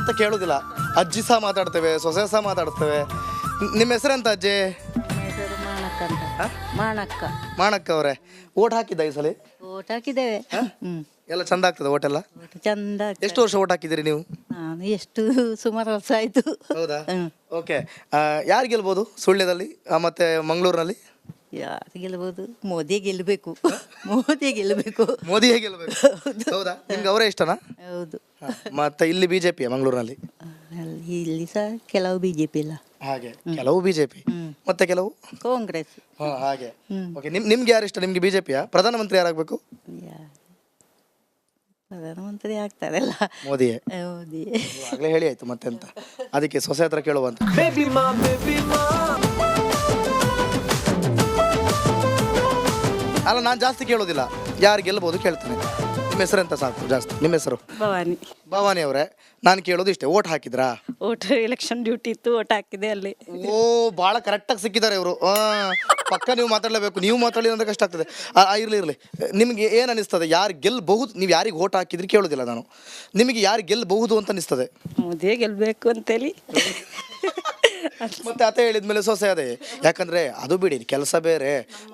ಅಂತ ಕೇಳೋದಿಲ್ಲ. ಅಜ್ಜಿ ಸಹ ಮಾತಾಡ್ತೇವೆ, ಸೊಸೆ ಸಹ ಮಾತಾಡ್ತೇವೆ. ನಿಮ್ಮ ಹೆಸರೆಂತ ಅಜ್ಜಿ? ಹೆಸರು ಮಾಣಕ್ಕ ಅಂತ. ಮಾಣಕ್ಕ. ಮಾಣಕ್ಕ ಅವರೇ, ಓಟ್ ಹಾಕಿದ್ದ ಈ ಸಲ? ಓಟ್ ಹಾಕಿದ್ದೇವೆ. ಎಲ್ಲ ಚಂದ ಆಗ್ತದೆ ಓಟ್ ಎಲ್ಲ? ಚಂದ. ಎಷ್ಟು ವರ್ಷ ಓಟ್ ಹಾಕಿದ್ದೀರಿ ನೀವು? ನಾನು ಎಷ್ಟು ಸುಮಾರು ವರ್ಷ ಆಯ್ತು. ಹೌದಾ? ಓಕೆ. ಯಾರು ಗೆಲ್ಬೋದು ಸುಳ್ಯದಲ್ಲಿ ಮತ್ತೆ ಮಂಗಳೂರಿನಲ್ಲಿ? ಯಾರು ಗೆಲ್ಬಹುದು? ಮೋದಿ ಗೆಲ್ಲಬೇಕು. ಮೋದಿ ಗೆಲ್ಲಬೇಕು. ಮೋದಿಯೇ ಗೆಲ್ಬೇಕು. ಹೌದಾ? ನಿಮ್ಗೆ ಅವರೇ ಇಷ್ಟನಾ? ಹೌದು. ಮತ್ತೆ ಇಲ್ಲಿ ಬಿಜೆಪಿ ಮಂಗಳೂರಿನಲ್ಲಿ? ಇಲ್ಲಿ ಸಹ ಕೆಲವು ಬಿಜೆಪಿ ಇಲ್ಲ. ಹಾಗೆ ಕೆಲವು ಬಿಜೆಪಿ ಮತ್ತೆ ಕೆಲವು ಕಾಂಗ್ರೆಸ್. ಹಾಗೆ. ಓಕೆ. ನಿಮ್ಗೆ ಯಾರು ಇಷ್ಟ? ನಿಮ್ಗೆ ಬಿಜೆಪಿಯ ಪ್ರಧಾನಮಂತ್ರಿ ಯಾರಾಗಬೇಕು? ಪ್ರಧಾನಮಂತ್ರಿ ಆಗ್ತಾರಲ್ಲ ಮೋದಿಯೇ. ಮೋದಿ. ಆಗ್ಲೇ ಹೇಳಿ ಆಯ್ತು ಮತ್ತೆಂತ, ಅದಕ್ಕೆ ಸೊಸೆ ಹತ್ರ ಕೇಳುವಂತ. ಅಲ್ಲ, ನಾನು ಜಾಸ್ತಿ ಕೇಳೋದಿಲ್ಲ, ಯಾರು ಗೆಲ್ಲಬಹುದು ಕೇಳ್ತೇನೆ. ನಿಮ್ಮ ಹೆಸರೆಂತ ಸಾಕು ಜಾಸ್ತಿ. ನಿಮ್ಮ ಹೆಸರು? ಭವಾನಿ. ಭವಾನಿ ಅವರೇ, ನಾನು ಕೇಳೋದು ಇಷ್ಟೇ, ಓಟ್ ಹಾಕಿದ್ರಾ? ಓಟ್ ಎಲೆಕ್ಷನ್ ಡ್ಯೂಟಿ ಇತ್ತು, ಓಟ್ ಹಾಕಿದೆ ಅಲ್ಲಿ. ಓ, ಭಾಳ ಕರೆಕ್ಟಾಗಿ ಸಿಕ್ಕಿದ್ದಾರೆ ಇವರು. ಪಕ್ಕ ನೀವು ಮಾತಾಡಲೇಬೇಕು. ನೀವು ಮಾತಾಡಿ ಅಂದ್ರೆ ಕಷ್ಟ ಆಗ್ತದೆ. ಇರಲಿ. ನಿಮಗೆ ಏನು ಅನಿಸ್ತದೆ, ಯಾರು ಗೆಲ್ಲಬಹುದು? ನೀವು ಯಾರಿಗೆ ಓಟ್ ಹಾಕಿದ್ರಿ ಕೇಳೋದಿಲ್ಲ ನಾನು. ನಿಮಗೆ ಯಾರು ಗೆಲ್ಲಬಹುದು ಅಂತ ಅನಿಸ್ತದೆ? ಮೋದಿಯೇ ಗೆಲ್ಬೇಕು ಅಂತೇಳಿ. ಮತ್ತೆ ಅತ್ತೆ ಹೇಳಿದ್ಮೇಲೆ ಸೊಸೆ ಅದೇ, ಯಾಕಂದ್ರೆ ಅದು ಬಿಡಿ, ಕೆಲಸ ಬೇರೆ,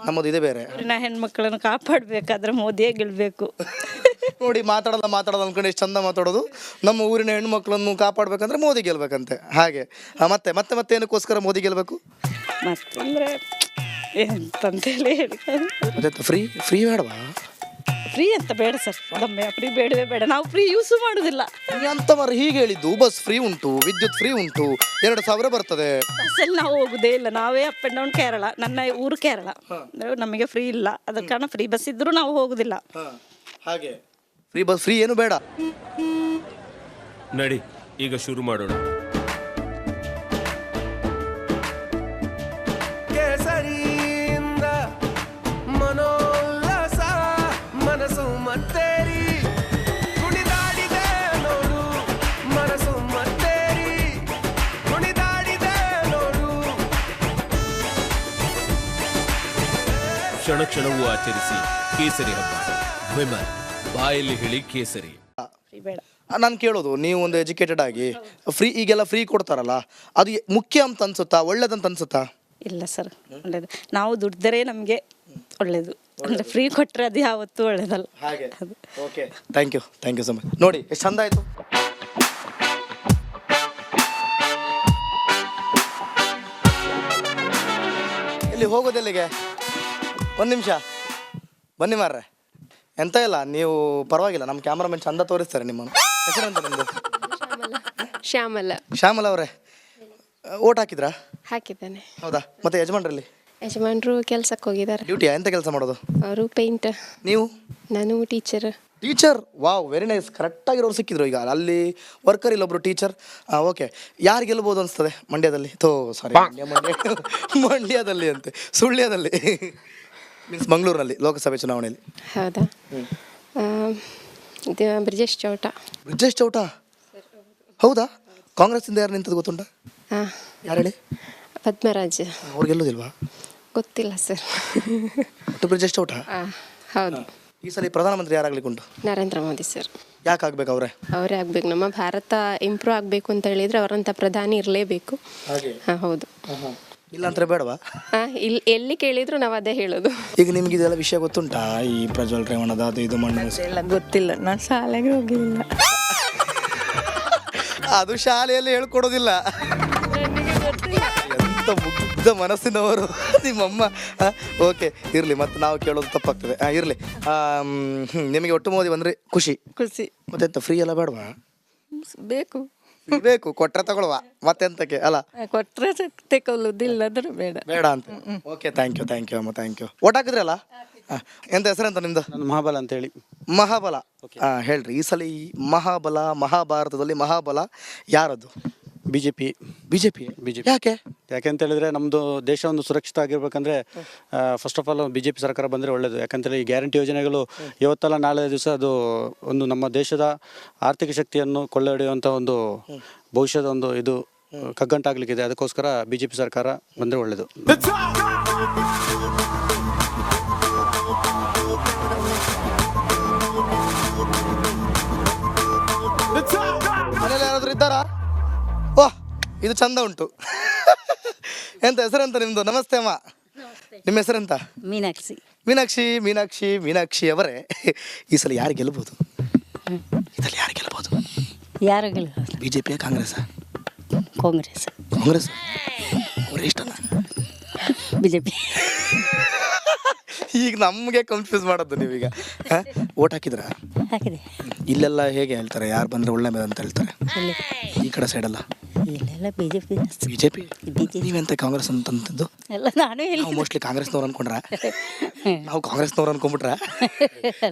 ನಮ್ಮದು ಇದು ಬೇರೆ. ಹೆಣ್ಮಕ್ಳನ್ನು ಕಾಪಾಡಬೇಕಾದ್ರೆ ಮೋದಿಯೇ ಗೆಲ್ಬೇಕು. ನೋಡಿ, ಮಾತಾಡೋದು ಅನ್ಕೊಂಡು ಎಷ್ಟು ಚಂದ ಮಾತಾಡೋದು. ನಮ್ಮ ಊರಿನ ಹೆಣ್ಮಕ್ಳನ್ನು ಕಾಪಾಡ್ಬೇಕಂದ್ರೆ ಮೋದಿ ಗೆಲ್ಬೇಕಂತೆ. ಹಾಗೆ ಮತ್ತೆ ಮತ್ತೆ ಮತ್ತೆ ಏನಕ್ಕೋಸ್ಕರ ಮೋದಿ ಗೆಲ್ಬೇಕು? ಮತ್ತಂದ್ರೆ ಎಂತಂತೇಳಿ ಹೇಳಿ. ಮತ್ತೆ ಫ್ರೀ ಬೇಡವಾ? ಫ್ರೀ ಅಂತ ಬೇಡ ಸರ್, ಫ್ರೀ ಬೇಡವೇ ಬೇಡ. ನಾವು ಫ್ರೀ ಯೂಸ್ ಮಾಡುದಿಲ್ಲ. ಅಂತ ಹೀಗೆ ಹೇಳಿದ್ದು. ಬಸ್ ಫ್ರೀ ಉಂಟು, ವಿದ್ಯುತ್ ಫ್ರೀ ಉಂಟು, 2,000 ಬರ್ತದೆ. ಬಸ್ಸಲ್ಲಿ ನಾವು ಹೋಗುದೇ ಇಲ್ಲ, ನಾವೇ ಅಪ್ ಆ್ಯಂಡ್ ಡೌನ್ ಕೇರಳ. ನನ್ನ ಊರು ಕೇರಳ, ನಮಗೆ ಫ್ರೀ ಇಲ್ಲ. ಅದ ಕಾರಣ ಫ್ರೀ ಬಸ್ ಇದ್ರೂ ನಾವು ಹೋಗುದಿಲ್ಲ. ಹಾಗೆ ಫ್ರೀ ಏನು ಬೇಡ. ನಡಿ, ಈಗ ಶುರು ಮಾಡೋಣ. ಕೇಸರಿಯಿಂದ ಮನೋಲ್ಲಾಸ ಮನಸ್ಸು ಮತ್ತೇರಿ ಕುಣಿದಾಡಿದೆ ನೋಡು, ಮನಸ್ಸು ಮತ್ತೇರಿ ಕುಣಿದಾಡಿದೆ ನೋಡು. ಕ್ಷಣ ಕ್ಷಣವೂ ಆಚರಿಸಿ ಕೇಸರಿ ಹಬ್ಬ. ವಿಮಲ್, ಬಾಯಲ್ಲಿ ಹೇಳಿ ಕೇಸರಿ. ನಾನು ಕೇಳೋದು, ನೀವು ಒಂದು ಎಜುಕೇಟೆಡ್ ಆಗಿ ಈಗೆಲ್ಲ ಫ್ರೀ ಕೊಡ್ತಾರಲ್ಲ, ಅದು ಮುಖ್ಯ ಅಂತ ಅನ್ಸುತ್ತಾ, ಒಳ್ಳೇದಂತ ಅನ್ಸುತ್ತಾ? ಇಲ್ಲ ಸರ್, ಒಳ್ಳೇದು. ನಾವು ದುಡ್ದರೆ ನಮಗೆ ಒಳ್ಳೇದು. ಅಂದರೆ ಫ್ರೀ ಕೊಟ್ಟರೆ ಅದು ಯಾವತ್ತೂ ಒಳ್ಳೇದಲ್ಲ. ಹಾಗೆ. Okay, thank you so much. ನೋಡಿ ಎಷ್ಟು ಚಂದ ಆಯಿತು. ಇಲ್ಲಿ ಹೋಗೋದೆಲ್ಲಿಗೆ? ಒಂದು ನಿಮಿಷ ಬನ್ನಿ ಮಾರ್ರೆ. ಎಂತ ಇಲ್ಲ, ನೀವು ಪರವಾಗಿಲ್ಲ, ನಮ್ಮ ಕ್ಯಾಮ್ರಾಮನ್ ಚಂದ ತೋರಿಸ್ತಾರೆ ನಿಮ್ಮನ್ನು. ಹೆಸರೆಂತ ನಿಮ್ಮದು? ಶ್ಯಾಮಲ ಅವರೇ, ಓಟ್ ಹಾಕಿದ್ರಾ? ಹಾಕಿದ್ದಾನೆ. ಹೌದಾ? ಮತ್ತೆ ಯಜಮಾನರು ಕೆಲ್ಸಕ್ಕೆ ಹೋಗಿದ್ದಾರೆ. ಡ್ಯೂಟಿಯಾ? ಎಂತ ಕೆಲಸ ಮಾಡೋದು? ಅವರು ಪೇಂಟ್. ನೀವು? ನಾನು ಟೀಚರ್. Wow, very nice. ಕರೆಕ್ಟಾಗಿರೋರು ಸಿಕ್ಕಿದ್ರು. ಈಗ ಅಲ್ಲಿ ವರ್ಕರ್, ಇಲ್ಲೊಬ್ರು ಟೀಚರ್. ಓಕೆ. ಯಾರು ಗೆಲ್ಬೋದು ಅನಿಸ್ತದೆ ಮಂಡ್ಯದಲ್ಲಿ? ಮಂಡ್ಯದಲ್ಲಿ ಅಂತೆ, ಸುಳ್ಯದಲ್ಲಿ ಮೀನ್ಸ್ ಮಂಗಳೂರಿನಲ್ಲಿ ಲೋಕಸಭೆ ಚುನಾವಣೆಯಲ್ಲಿ? ಹೌದಾ? ಇದು ಬ್ರಿಜೇಶ್ ಚೌಟ. ಹೌದಾ? ಕಾಂಗ್ರೆಸ್ಸಿಂದ ಯಾರು ನಿಂತದ್ದು ಗೊತ್ತುಂಟಾ? ಯಾರು ಹೇಳಿ? ಪದ್ಮರಾಜ್. ಅವ್ರು ಗೆಲ್ಲೋದಿಲ್ವಾ? ಗೊತ್ತಿಲ್ಲ ಸರ್. ಬ್ರಿಜೇಶ್ ಚೌಟ? ಹೌದು. ಈ ಸಲ ಪ್ರಧಾನಮಂತ್ರಿ ಯಾರಾಗ್ಲಿಕ್ಕೆ ಉಂಟು? ನರೇಂದ್ರ ಮೋದಿ ಸರ್. ಯಾಕೆ ಆಗ್ಬೇಕು? ಅವರೇ ಆಗ್ಬೇಕು. ನಮ್ಮ ಭಾರತ ಇಂಪ್ರೂವ್ ಆಗಬೇಕು ಅಂತ ಹೇಳಿದ್ರೆ ಅವರಂತ ಪ್ರಧಾನಿ ಇರಲೇಬೇಕು. ಹೌದು. ಇಲ್ಲಾಂದ್ರೆ ಬೇಡವಾ? ಎಲ್ಲಿ ಕೇಳಿದ್ರು ನಾವು ಅದೇ ಹೇಳೋದು. ಈಗ ನಿಮ್ಗೆ ಇದೆಲ್ಲ ವಿಷಯ ಗೊತ್ತುಂಟಾ? ಈ ಪ್ರಜ್ವಲ್ ರೇವಣ್ಣದ ಅದು ಇದು ಮಣ್ಣು ಗೊತ್ತಿಲ್ಲ, ನಾನು ಶಾಲೆಗೆ ಹೋಗಿಲ್ಲ. ಅದು ಶಾಲೆಯಲ್ಲಿ ಹೇಳ್ಕೊಡೋದಿಲ್ಲ. ಎಂತ ಮುಗ್ಧ ಮನಸ್ಸಿನವರು ನಿಮ್ಮಮ್ಮ. ಓಕೆ, ಇರಲಿ. ಮತ್ತೆ ನಾವು ಕೇಳೋದು ತಪ್ಪಾಗ್ತದೆ. ಇರಲಿ. ನಿಮಗೆ ಒಟ್ಟು ಮೋದಿ ಬಂದ್ರೆ ಖುಷಿ. ಮತ್ತೆಂತ ಫ್ರೀ ಎಲ್ಲ ಬೇಡವಾ? ಬೇಕು. ಕೊಟ್ರೆ ತಗೊಳ್ಳುವ, ಮತ್ತೆಂತಕ್ಕೆ ಅಲ್ಲ? ಕೊಟ್ರೆ ತಗೊಳ್ಳೋದಿಲ್ಲ, ಅಂದ್ರೆ ಬೇಡ ಅಂತ. ಓಕೆ, ಥ್ಯಾಂಕ್ ಯು ಅಮ್ಮ, ಥ್ಯಾಂಕ್ ಯು. ಓಟ್ ಹಾಕಿದ್ರಲ್ಲ? ಎಂತ ಹೆಸರೆಂತ ನಿಮ್ದು? ನಾನು ಮಹಾಬಲ ಅಂತ ಹೇಳಿ. ಮಹಾಬಲ. ಹೇಳ್ರಿ, ಈ ಸಲ ಈ ಮಹಾಭಾರತದಲ್ಲಿ ಮಹಾಬಲ ಯಾರದು? ಬಿಜೆಪಿ. ಯಾಕೆ ಅಂತ ಹೇಳಿದ್ರೆ ನಮ್ಮದು ದೇಶ ಒಂದು ಸುರಕ್ಷಿತ ಆಗಿರ್ಬೇಕಂದ್ರೆ ಫಸ್ಟ್ ಆಫ್ ಆಲ್ ಬಿಜೆಪಿ ಸರ್ಕಾರ ಬಂದರೆ ಒಳ್ಳೆಯದು. ಯಾಕಂತೇಳಿ ಈ ಗ್ಯಾರಂಟಿ ಯೋಜನೆಗಳು ಇವತ್ತಲ್ಲ ನಾಳೆ ದಿವಸ ಅದು ಒಂದು ನಮ್ಮ ದೇಶದ ಆರ್ಥಿಕ ಶಕ್ತಿಯನ್ನು ಕೊಳ್ಳೆಹೊಡೆಯುವಂಥ ಒಂದು ಭವಿಷ್ಯದ ಒಂದು ಇದು ಕಗ್ಗಂಟಾಗಲಿಕ್ಕಿದೆ. ಅದಕ್ಕೋಸ್ಕರ ಬಿಜೆಪಿ ಸರ್ಕಾರ ಬಂದರೆ ಒಳ್ಳೆಯದು. ಮನೇಲಿ ಯಾರಾದರೂ ಇದ್ದಾರಾ? ಇದು ಚಂದ ಉಂಟು. ಎಂತ ಹೆಸರೆಂತ ನಿಮ್ದು? ನಮಸ್ತೆ ಅಮ್ಮ. ನಿಮ್ಮ ಹೆಸರೆಂತ? ಮೀನಾಕ್ಷಿ. ಮೀನಾಕ್ಷಿ ಅವರೇ, ಈ ಸಲ ಯಾರು ಗೆಲ್ಬೋದು? ಇದರಲ್ಲಿ ಯಾರು ಗೆಲ್ಬೋದು? ಯಾರು ಗೆಲ್ಬೋದು? ಬಿಜೆಪಿಯ ಕಾಂಗ್ರೆಸ್? ಕಾಂಗ್ರೆಸ್. ಕಾಂಗ್ರೆಸ್ ಅವರೇ ಇಷ್ಟನ? ಬಿಜೆಪಿ. ಈಗ ನಮಗೆ ಕನ್ಫ್ಯೂಸ್ ಮಾಡೋದು ನೀವೀಗ. ಓಟ್ ಹಾಕಿದ್ರ? ಹಾಕಿದೆ. ಇಲ್ಲೆಲ್ಲ ಹೇಗೆ ಹೇಳ್ತಾರೆ, ಯಾರು ಬಂದರೆ ಒಳ್ಳೆ ಮೇಲೆ ಅಂತ ಹೇಳ್ತಾರೆ. ಇಲ್ಲಿ ಈ ಕಡೆ ಸೈಡಲ್ಲ ಇಲ್ಲೆಲ್ಲ ಬಿಜೆಪಿ. ಬಿಜೆಪಿ. ನೀವೆಂತ ಕಾಂಗ್ರೆಸ್ ಅಂತಂತದ್ದು? ಎಲ್ಲ ನಾನು ಹೇಳಿ ನಾವು ಮೋಸ್ಟ್ಲಿ ಕಾಂಗ್ರೆಸ್ನವ್ರು ಅನ್ಕೊಂಡ್ರ? ನಾವು ಕಾಂಗ್ರೆಸ್ನವ್ರು ಅನ್ಕೊಂಡ್ಬಿಟ್ರ?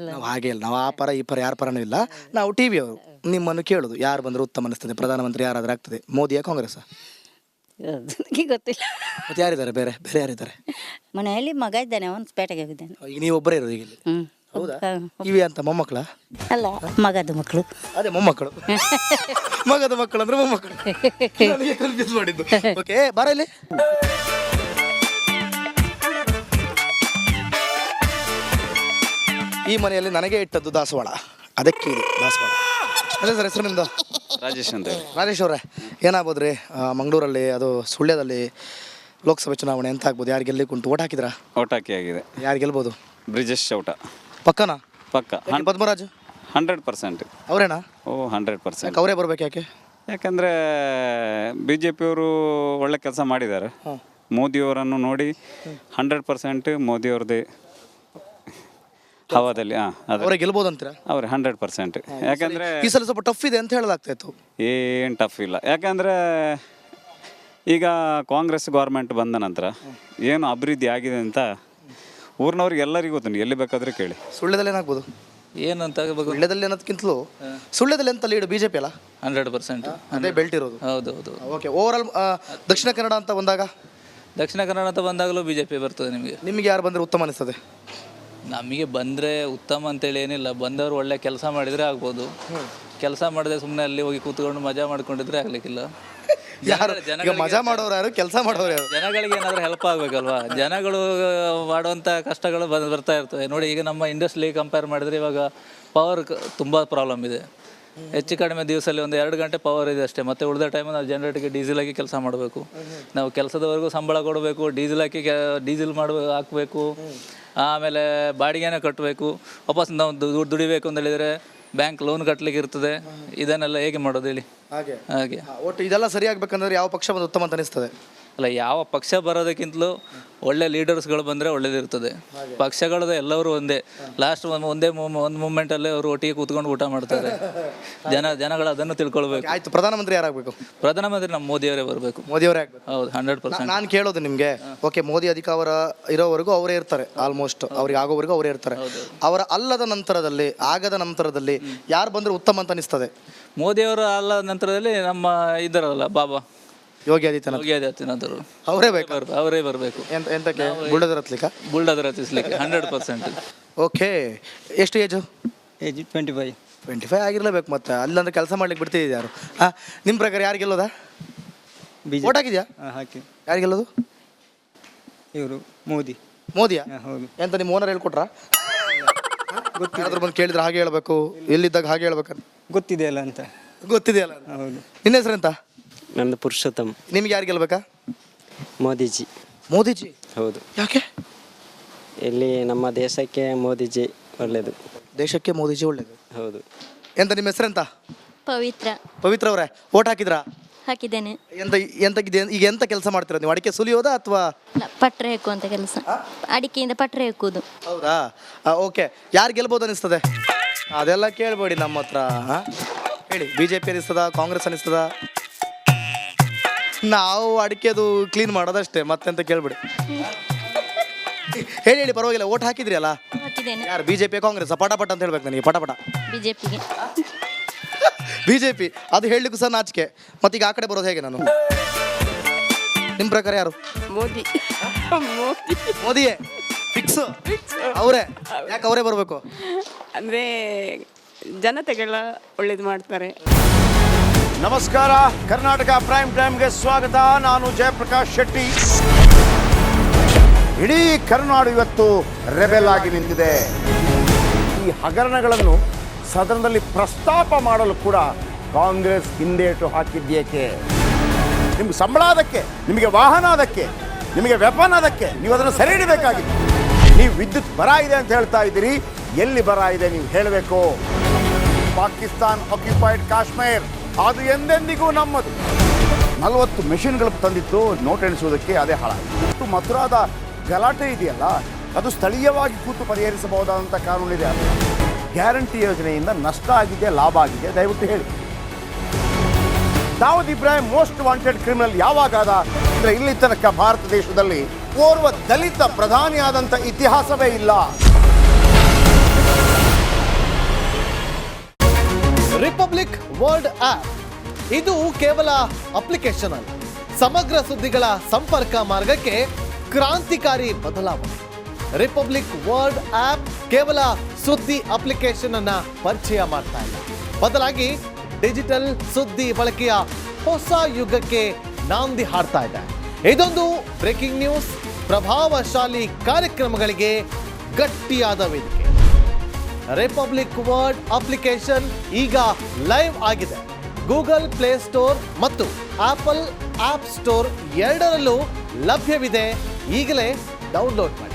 ನಾವು ಹಾಗೆ ಇಲ್ಲ. ನಾವು ಆ ಪರ ಈ ಪರ ಯಾರ ಪರನೂ ಇಲ್ಲ. ನಾವು ಟಿ ವಿ ಅವರು ನಿಮ್ಮನ್ನು ಕೇಳೋದು, ಯಾರು ಬಂದರೂ ಉತ್ತಮ ಅನಿಸ್ತದೆ, ಪ್ರಧಾನಮಂತ್ರಿ ಯಾರಾದ್ರೂ ಆಗ್ತದೆ, ಮೋದಿಯ ಕಾಂಗ್ರೆಸ್? ನನಗೆ ಗೊತ್ತಿಲ್ಲ. ಮತ್ತೆ ಯಾರಿದ್ದಾರೆ? ಬೇರೆ ಯಾರಿದ್ದಾರೆ? ಮನೆಯಲ್ಲಿ ಮಗ ಇದ್ದಾನೆ, ಅವನು ಪೇಟೆಗೆ ಹೋಗಿದ್ದಾನೆ. ಈಗ ನೀವು ಒಬ್ಬರೇ ಇರೋದು ಈಗ ಇಲ್ಲಿ? ಹೌದಾ? ಇವೆ ಅಂತ ಮೊಮ್ಮಕ್ಕಳ? ಅಲ್ಲ, ಮಗದ ಮಕ್ಕಳು. ಅದೇ ಮೊಮ್ಮಕ್ಕಳು. ಮಗದ ಮಕ್ಕಳು ಅಂದ್ರೆ ಮೊಮ್ಮಕ್ಕಳು. ನನಗೆ ಕನ್ಫ್ಯೂಸ್ ಮಾಡಿದ್ದು. ಓಕೆ, ಬರ ಇಲ್ಲಿ. ಈ ಮನೆಯಲ್ಲಿ ನನಗೆ ಇಟ್ಟದ್ದು ದಾಸವಾಳ, ಅದಕ್ಕೆ ಇದು ದಾಸವಾಳ. ಅದೇ ಸರ್, ಹೆಸರು ನಿಮ್ಮದು? ರಾಜೇಶ್ ಅಂತ ಹೇಳಿ. ರಾಜೇಶ್ ಅವರೇ, ಏನಾಗ್ಬೋದು ರೀ ಮಂಗಳೂರಲ್ಲಿ, ಅದು ಸುಳ್ಯದಲ್ಲಿ ಲೋಕಸಭೆ ಚುನಾವಣೆ ಎಂತ ಆಗ್ಬೋದು? ಯಾರು ಗೆಲ್ಲಿಕ್ಕೆ ಉಂಟು? ಓಟ್ ಹಾಕಿದ್ರಾ? ಓಟ್ ಹಾಕಿ ಆಗಿದೆ. ಯಾರು ಗೆಲ್ಬೋದು? ಬ್ರಿಜೇಶ್ ಚೌಟ ಪಕ್ಕನಾ? ಪಕ್ಕ. ಪದ್ಮರಾಜ್ 100%. ಅವರೇನಾ? ಓ 100%. ಅವರೇ ಬರ್ಬೇಕು. ಯಾಕೆ? ಯಾಕಂದರೆ ಬಿ ಜೆ ಪಿಯವರು ಒಳ್ಳೆ ಕೆಲಸ ಮಾಡಿದ್ದಾರೆ. ಮೋದಿಯವರನ್ನು ನೋಡಿ 100% ಮೋದಿಯವ್ರದ್ದೇ ಹವಾದಲ್ಲಿ. ಅವರೇ ಗೆಲ್ಬೋದು ಅಂತೀರಾ? ಅವ್ರೆ 100%. ಯಾಕಂದರೆ ಈ ಸಲ ಸ್ವಲ್ಪ ಟಫ್ ಇದೆ ಅಂತ ಹೇಳಲಾಗ್ತಾ ಇತ್ತು. ಏನು ಟಫ್ ಇಲ್ಲ. ಯಾಕಂದರೆ ಈಗ ಕಾಂಗ್ರೆಸ್ ಗೌರ್ಮೆಂಟ್ ಬಂದ ನಂತರ ಏನು ಅಭಿವೃದ್ಧಿ ಆಗಿದೆ ಅಂತ ಊರಿನವ್ರಿಗೆ ಎಲ್ಲರಿಗೂ ಗೊತ್ತು. ಎಲ್ಲಿ ಬೇಕಾದರೆ ಕೇಳಿ. ಸುಳ್ಯದಲ್ಲಿ ಏನಾಗ್ಬೋದು? ಏನಂತ ಸುಳ್ಯದಲ್ಲಿ ಅನ್ನೋದಕ್ಕಿಂತಲೂ ಸುಳ್ಯದಲ್ಲಿ ಅಂತ ಲೀಡ್ ಬಿಜೆಪಿ ಅಲ್ಲ? 100%. ಅದೇ ಬೆಲ್ಟ್ ಇರೋದು. ಹೌದು. Okay, over all Dakshina Kannada ಅಂತ ಬಂದಾಗ? ದಕ್ಷಿಣ ಕನ್ನಡ ಅಂತ ಬಂದಾಗಲೂ ಬಿಜೆಪಿ ಬರ್ತದೆ. ನಿಮಗೆ ಯಾರು ಬಂದರೆ ಉತ್ತಮ ಅನಿಸ್ತದೆ? ನಮಗೆ ಬಂದರೆ ಉತ್ತಮ ಅಂತೇಳಿ ಏನಿಲ್ಲ. ಬಂದವರು ಒಳ್ಳೆ ಕೆಲಸ ಮಾಡಿದರೆ ಆಗ್ಬೋದು. ಕೆಲಸ ಮಾಡಿದ್ರೆ ಸುಮ್ಮನೆ ಅಲ್ಲಿ ಹೋಗಿ ಕೂತ್ಕೊಂಡು ಮಜಾ ಮಾಡ್ಕೊಂಡಿದ್ರೆ ಆಗ್ಲಿಕ್ಕಿಲ್ಲ. ಯಾರು ಮಜಾ ಮಾಡೋರು ಯಾರು, ಕೆಲಸ ಮಾಡೋರು ಯಾರು? ಜನಗಳಿಗೆ ಏನಾದರೂ ಹೆಲ್ಪ್ ಆಗಬೇಕಲ್ವಾ? ಜನಗಳು ಮಾಡುವಂಥ ಕಷ್ಟಗಳು ಬರ್ತಾ ಇರ್ತವೆ. ನೋಡಿ, ಈಗ ನಮ್ಮ ಇಂಡಸ್ಟ್ರಿ ಕಂಪೇರ್ ಮಾಡಿದರೆ ಇವಾಗ ಪವರ್ ತುಂಬ ಪ್ರಾಬ್ಲಮ್ ಇದೆ. ಹೆಚ್ಚು ಕಡಿಮೆ ದಿವಸದಲ್ಲಿ ಒಂದು 2 ಗಂಟೆ ಪವರ್ ಇದೆ ಅಷ್ಟೇ. ಮತ್ತು ಉಳಿದ ಟೈಮಲ್ಲಿ ನಾವು ಜನರೇಟ್ಗೆ ಡೀಸೆಲ್ ಹಾಕಿ ಕೆಲಸ ಮಾಡಬೇಕು. ನಾವು ಕೆಲಸದವರೆಗೂ ಸಂಬಳ ಕೊಡಬೇಕು, ಡೀಸೆಲ್ ಹಾಕಿ ಡೀಸೆಲ್ ಹಾಕಬೇಕು. ಆಮೇಲೆ ಬಾಡಿಗೆನೇ ಕಟ್ಟಬೇಕು. ವಾಪಸ್ ನಾವು ದುಡಿಬೇಕು ಅಂತ ಹೇಳಿದರೆ ಬ್ಯಾಂಕ್ ಲೋನ್ ಕಟ್ಟಲಿಕ್ಕೆ ಇರ್ತದೆ. ಇದನ್ನೆಲ್ಲ ಹೇಗೆ ಮಾಡೋದು ಹೇಳಿ? ಹಾಗೆ ಒಟ್ಟು ಇದೆಲ್ಲ ಸರಿ ಆಗ್ಬೇಕಂದ್ರೆ ಯಾವ ಪಕ್ಷ ಬಂದು ಉತ್ತಮ ಅಂತ ಅನಿಸ್ತದೆ? ಅಲ್ಲ, ಯಾವ ಪಕ್ಷ ಬರೋದಕ್ಕಿಂತಲೂ ಒಳ್ಳೆ ಲೀಡರ್ಸ್ಗಳು ಬಂದರೆ ಒಳ್ಳೇದಿರ್ತದೆ. ಪಕ್ಷಗಳದ್ದು ಎಲ್ಲರೂ ಒಂದೇ. ಲಾಸ್ಟ್ ಒಂದು ಮೂಮೆಂಟಲ್ಲೇ ಅವರು ಒಟ್ಟಿಗೆ ಕೂತ್ಕೊಂಡು ಊಟ ಮಾಡ್ತಾರೆ. ಜನಗಳು ಅದನ್ನು ತಿಳ್ಕೊಳ್ಬೇಕು. ಆಯ್ತು, ಪ್ರಧಾನಮಂತ್ರಿ ಯಾರಾಗಬೇಕು? ಪ್ರಧಾನಮಂತ್ರಿ ನಮ್ಮ ಮೋದಿಯವರೇ ಬರಬೇಕು. ಮೋದಿಯವರೇ ಆಗಬೇಕು. ಹೌದು, 100%. ನಾನು ಕೇಳೋದು ನಿಮಗೆ, ಓಕೆ, ಮೋದಿ ಅಧಿಕಾರ ಇರೋವರೆಗೂ ಅವರೇ ಇರ್ತಾರೆ, ಆಲ್ಮೋಸ್ಟ್ ಅವ್ರಿಗೆ ಆಗೋವರೆಗೂ ಅವರೇ ಇರ್ತಾರೆ. ಅವರ ಅಲ್ಲದ ನಂತರದಲ್ಲಿ, ಆಗದ ನಂತರದಲ್ಲಿ ಯಾರು ಬಂದರೆ ಉತ್ತಮ ಅಂತ ಅನಿಸ್ತದೆ? ಮೋದಿಯವರ ಅಲ್ಲ ನಂತರದಲ್ಲಿ ನಮ್ಮ ಇದರಲ್ಲ ಬಾಬಾ ಯೋಗಿ ಆದಿತ್ಯನಾಥ್ ಅವರೇ ಬೇಕು. ಅವರೇ ಬರಬೇಕು. ಎಂತಕ್ಕೆ? ಬುಲ್ಡೋಜರ್ ಹತ್ಲಿಕ್ಕ? ಬುಲ್ಡೋಜರ್ ಹತ್ತಿಸ್ಲಿಕ್ಕೆ 100%. ಓಕೆ, ಎಷ್ಟು ಏಜು? 25 ಆಗಿರ್ಲೇಬೇಕು. ಮತ್ತೆ ಅಲ್ಲಂದ್ರೆ ಕೆಲಸ ಮಾಡ್ಲಿಕ್ಕೆ ಬಿಡ್ತಿದ್ದೆ ಯಾರು? ನಿಮ್ಮ ಪ್ರಕಾರ ಯಾರು ಗೆಲ್ಲೋದಾ? ಓಟ್ ಹಾಕಿದ್ಯಾ? ಯಾರು ಗೆಲ್ಲೋದು? ಇವರು ಮೋದಿಯಾ? ಎಂತ ನಿಮ್ಮ ಓನರ್ ಹೇಳ್ಕೊಟ್ರಾ? ಯಾರಾದ್ರೂ ಬಂದು ಕೇಳಿದ್ರೆ ಹಾಗೆ ಹೇಳ್ಬೇಕು, ಎಲ್ಲಿದ್ದಾಗ ಹಾಗೆ ಹೇಳ್ಬೇಕಂತ ಗೊತ್ತಿದೆಯಲ್ಲ ಅಂತ? ಗೊತ್ತಿದೆಯಲ್ಲ. ಹೌದು. ನಿನ್ನ ಹೆಸರೆಂತ? ನಂದು ಪುರುಷೋತ್ತಮ್. ನಿಮ್ಗೆ ಯಾರು ಗೆಲ್ಬೇಕಾ? ಮೋದಿಜಿ. ಹೌದು. ಯಾಕೆ? ಇಲ್ಲಿ ನಮ್ಮ ದೇಶಕ್ಕೆ ಮೋದಿಜಿ ಒಳ್ಳೆಯದು. ದೇಶಕ್ಕೆ ಮೋದಿಜಿ ಒಳ್ಳೇದು. ಹೌದು. ಎಂತ ನಿಮ್ಮ ಹೆಸರೆಂತ? ಪವಿತ್ರ ಅವರೇ, ಓಟ್ ಹಾಕಿದ್ರಾ? ಹಾಕಿದ್ದೇನೆ. ಈಗ ಎಂತ ಕೆಲಸ ಮಾಡ್ತೀರಾ ನೀವು? ಅಡಿಕೆ ಸುಲಿಯೋದಾ ಅಥವಾ ಪಟ್ರೆ ಹಾಕುವಂತ ಕೆಲಸ? ಅಡಿಕೆಯಿಂದ ಪಟ್ರೆ ಹಾಕುವುದು. ಹೌದಾ? ಓಕೆ, ಯಾರು ಗೆಲ್ಬೋದು ಅನಿಸ್ತದೆ? ಅದೆಲ್ಲ ಕೇಳ್ಬೇಡಿ ನಮ್ಮ ಹತ್ರ. ಹೇಳಿ, ಬಿಜೆಪಿ ಅನಿಸ್ತದ, ಕಾಂಗ್ರೆಸ್ ಅನಿಸ್ತದ? ನಾವು ಅಡಿಕೆದು ಕ್ಲೀನ್ ಮಾಡೋದಷ್ಟೇ, ಮತ್ತೆಂತ ಕೇಳ್ಬಿಡಿ. ಹೇಳಿ, ಪರವಾಗಿಲ್ಲ. ಓಟ್ ಹಾಕಿದ್ರಿ ಅಲ್ಲ? ಹಾಕಿದ್ದೇನೆ. ಯಾರು, ಬಿಜೆಪಿ ಕಾಂಗ್ರೆಸ್? ಪಟಾಪಟ ಅಂತ ಹೇಳ್ಬೇಕು ನನಗೆ. ಪಟಾಪಟ ಬಿಜೆಪಿಗೆ. ಬಿಜೆಪಿ ಅದು ಹೇಳಲಿಕ್ಕೂ ಸಹ ನಾಚಿಕೆ. ಮತ್ತೀಗ ಆ ಕಡೆ ಬರೋದು ಹೇಗೆ ನಾನು? ನಿಮ್ಮ ಪ್ರಕಾರ ಯಾರು? ಮೋದಿಯೇ ಫಿಕ್ಸ್? ಅವರೇ? ಯಾಕೆ ಅವರೇ ಬರಬೇಕು? ಅಂದರೆ ಜನತೆಗೆಲ್ಲ ಒಳ್ಳೇದು ಮಾಡ್ತಾರೆ. ನಮಸ್ಕಾರ, ಕರ್ನಾಟಕ ಪ್ರೈಮ್ ಟೈಮ್ಗೆ ಸ್ವಾಗತ. ನಾನು ಜಯಪ್ರಕಾಶ್ ಶೆಟ್ಟಿ. ಇಡೀ ಕರ್ನಾಡು ಇವತ್ತು ರೆಬೆಲ್ ಆಗಿ ನಿಂತಿದೆ. ಈ ಹಗರಣಗಳನ್ನು ಸದನದಲ್ಲಿ ಪ್ರಸ್ತಾಪ ಮಾಡಲು ಕೂಡ ಕಾಂಗ್ರೆಸ್ ಹಿಂದೇಟು ಹಾಕಿದ್ದೇಕೆ? ನಿಮ್ಗೆ ಸಂಬಳ ಅದಕ್ಕೆ, ನಿಮಗೆ ವಾಹನ ಅದಕ್ಕೆ, ನಿಮಗೆ ವೆಪನ್ ಅದಕ್ಕೆ, ನೀವು ಅದನ್ನು ಸೆರೆ ಹಿಡಿಬೇಕಾಗಿತ್ತು. ನೀವು ವಿದ್ಯುತ್ ಬರ ಇದೆ ಅಂತ ಹೇಳ್ತಾ ಇದ್ದೀರಿ, ಎಲ್ಲಿ ಬರ ಇದೆ ನೀವು ಹೇಳಬೇಕು. ಪಾಕಿಸ್ತಾನ್ ಆಕ್ಯುಪೈಡ್ ಕಾಶ್ಮೀರ್ ಅದು ಎಂದೆಂದಿಗೂ ನಮ್ಮದು. 40 ಮೆಷಿನ್ಗಳು ತಂದಿತ್ತು ನೋಟ್ ಎಣಿಸುವುದಕ್ಕೆ, ಅದೇ ಹಾಳಾಯಿತು. ಮಥುರಾದ ಗಲಾಟೆ ಇದೆಯಲ್ಲ, ಅದು ಸ್ಥಳೀಯವಾಗಿ ಕೂತು ಪರಿಹರಿಸಬಹುದಾದಂಥ ಕಾನೂನಿದೆ. ಗ್ಯಾರಂಟಿ ಯೋಜನೆಯಿಂದ ನಷ್ಟ ಆಗಿದೆ, ಲಾಭ ಆಗಿದೆ, ದಯವಿಟ್ಟು ಹೇಳಿ. Dawood Ibrahim most wanted criminal ಯಾವಾಗಾದ ಅಂದರೆ ಇಲ್ಲಿ ತನಕ ಭಾರತ ದೇಶದಲ್ಲಿ ಓರ್ವ ದಲಿತ ಪ್ರಧಾನಿಯಾದಂಥ ಇತಿಹಾಸವೇ ಇಲ್ಲ. ರಿಪಬ್ಲಿಕ್ ವರ್ಲ್ಡ್ ಆಪ್ ಇದು ಕೇವಲ ಅಪ್ಲಿಕೇಶನ್ ಅಲ್ಲ, ಸಮಗ್ರ ಸುದ್ದಿಗಳ ಸಂಪರ್ಕ ಮಾರ್ಗಕ್ಕೆ ಕ್ರಾಂತಿಕಾರಿ ಬದಲಾವಣೆ. ರಿಪಬ್ಲಿಕ್ ವರ್ಲ್ಡ್ ಆಪ್ ಕೇವಲ ಸುದ್ದಿ ಅಪ್ಲಿಕೇಶನ್ ಅನ್ನ ಪರಿಚಯ ಮಾಡ್ತಾ ಇಲ್ಲ, ಬದಲಾಗಿ ಡಿಜಿಟಲ್ ಸುದ್ದಿ ಬಳಕೆಯ ಹೊಸ ಯುಗಕ್ಕೆ ನಾಂದಿ ಹಾಡ್ತಾ ಇದೆ. ಇದೊಂದು ಬ್ರೇಕಿಂಗ್ ನ್ಯೂಸ್, ಪ್ರಭಾವಶಾಲಿ ಕಾರ್ಯಕ್ರಮಗಳಿಗೆ ಗಟ್ಟಿಯಾದ ವೇದಿಕೆ. ರಿಪಬ್ಲಿಕ್ ವರ್ಲ್ಡ್ ಅಪ್ಲಿಕೇಶನ್ ಈಗ ಲೈವ್ ಆಗಿದೆ. ಗೂಗಲ್ ಪ್ಲೇಸ್ಟೋರ್ ಮತ್ತು ಆಪಲ್ ಆಪ್ ಸ್ಟೋರ್ ಎರಡರಲ್ಲೂ ಲಭ್ಯವಿದೆ. ಈಗಲೇ ಡೌನ್ಲೋಡ್ ಮಾಡಿ.